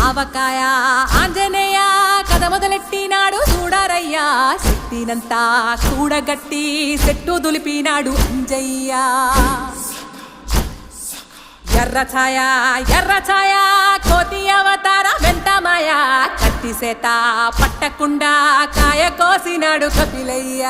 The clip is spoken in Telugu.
ఆవకాయ ఆంజనేయ కథ మొదలెట్టినాడు చూడారయ్యా శక్తినంతా కూడగట్టి చెట్టు దులిపినాడు అంజయ్య ఎర్ర ఛాయ కోతి అవతార వెంటమాయ కత్తి సేత పట్టకుండా కాయ కోసినాడు కపిలయ్య